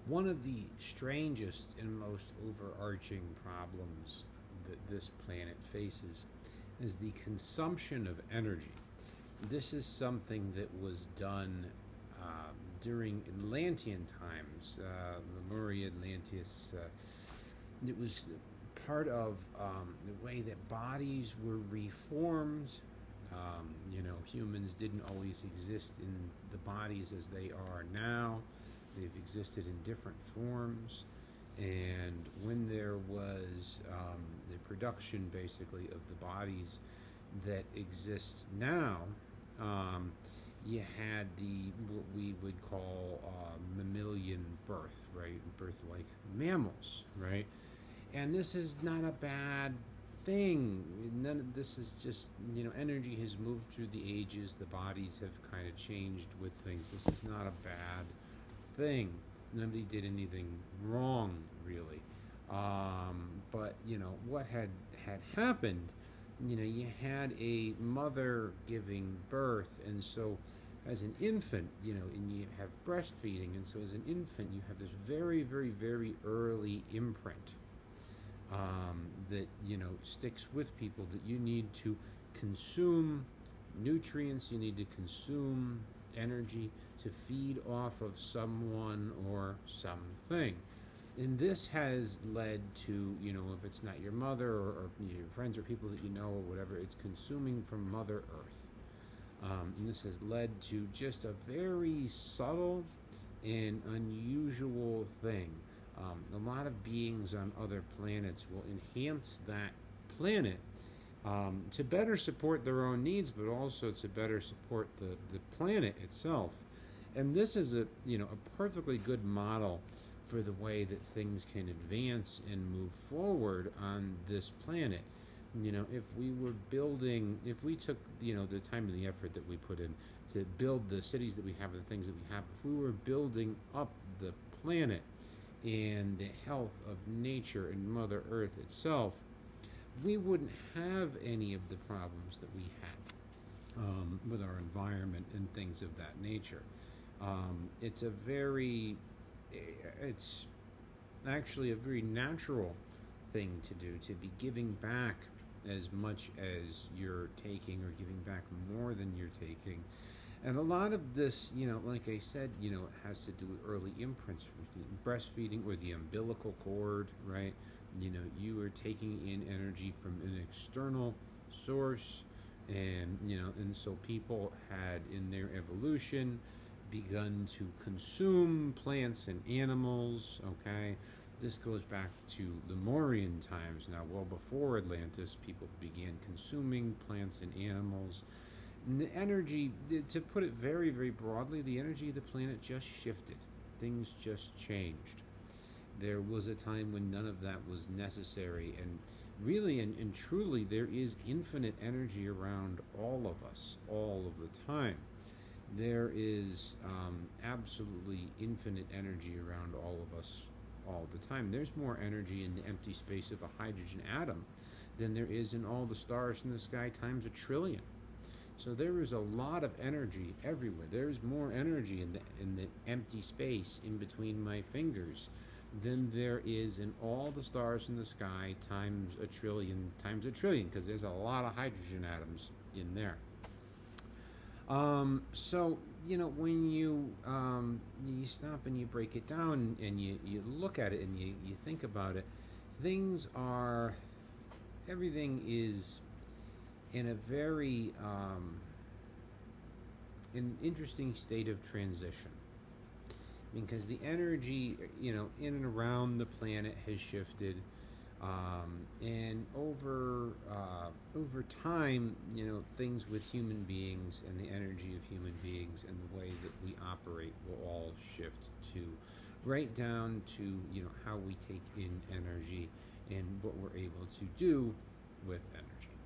One of the strangest and most overarching problems that this planet faces is the consumption of energy. This is something that was done during Atlantean times, Lemuria, Atlantis. It was part of the way that bodies were reformed. Humans didn't always exist in the bodies as they are now. They've existed in different forms. And when there was the production, basically, of the bodies that exist now, um, you had the what we would call mammalian birth, right? Birth like mammals, right? And this is not a bad thing. None of this is just, energy has moved through the ages. The bodies have kind of changed with things. This is not a bad thing. Nobody did anything wrong, really. But what had happened. You had a mother giving birth, and so as an infant, and you have breastfeeding, and so as an infant, you have this very, very, very early imprint that sticks with people, that you need to consume nutrients, you need to consume energy to feed off of someone or something. And this has led to, if it's not your mother or your friends or people that you know or whatever, it's consuming from Mother Earth. And this has led to just a very subtle and unusual thing. A lot of beings on other planets will enhance that planet to better support their own needs, but also to better support the planet itself. And this is a perfectly good model for the way that things can advance and move forward on this planet. If we were building, if we took the time and the effort that we put in to build the cities that we have, the things that we have, if we were building up the planet and the health of nature and Mother Earth itself, we wouldn't have any of the problems that we have with our environment and things of that nature. It's a very, it's actually a very natural thing to do, to be giving back as much as you're taking, or giving back more than you're taking. And a lot of this, like I said, it has to do with early imprints, breastfeeding, or the umbilical cord, right? You are taking in energy from an external source, and so people had in their evolution begun to consume plants and animals, okay? This goes back to Lemurian times. Now, well before Atlantis, people began consuming plants and animals. And the energy, to put it very, very broadly, the energy of the planet just shifted. Things just changed. There was a time when none of that was necessary, and really and truly, there is infinite energy around all of us, all of the time. There is absolutely infinite energy around all of us all the time. There's more energy in the empty space of a hydrogen atom than there is in all the stars in the sky times a trillion. So there is a lot of energy everywhere. There's more energy in the empty space in between my fingers than there is in all the stars in the sky times a trillion, because there's a lot of hydrogen atoms in there. So when you stop and you break it down and you look at it and you think about it, things are, everything is in a very an interesting state of transition, because the energy in and around the planet has shifted, and over time, things with human beings and the energy of human beings and the way that we operate will all shift to, right down to how we take in energy and what we're able to do with energy.